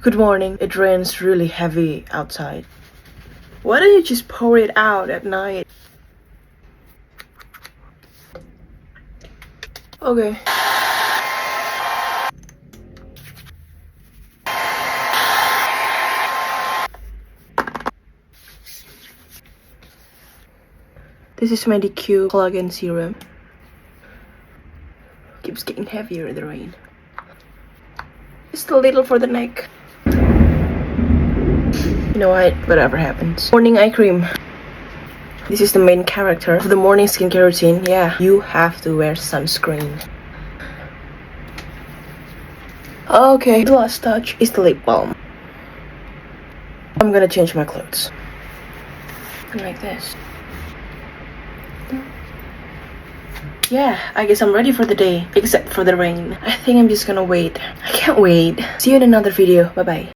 Good morning. It rains really heavy outside. Why don't you just pour it out at night? Okay. This is my DQ collagen serum. Keeps getting heavier in the rain. Just a little for the neck. You know what? Whatever happens. Morning eye cream. This is the main character of the morning skincare routine. Yeah, you have to wear sunscreen. Okay, the last touch is the lip balm. I'm gonna change my clothes. Like this. Yeah, I guess I'm ready for the day, except for the rain. I think I'm just gonna wait. I can't wait. See you in another video. Bye bye.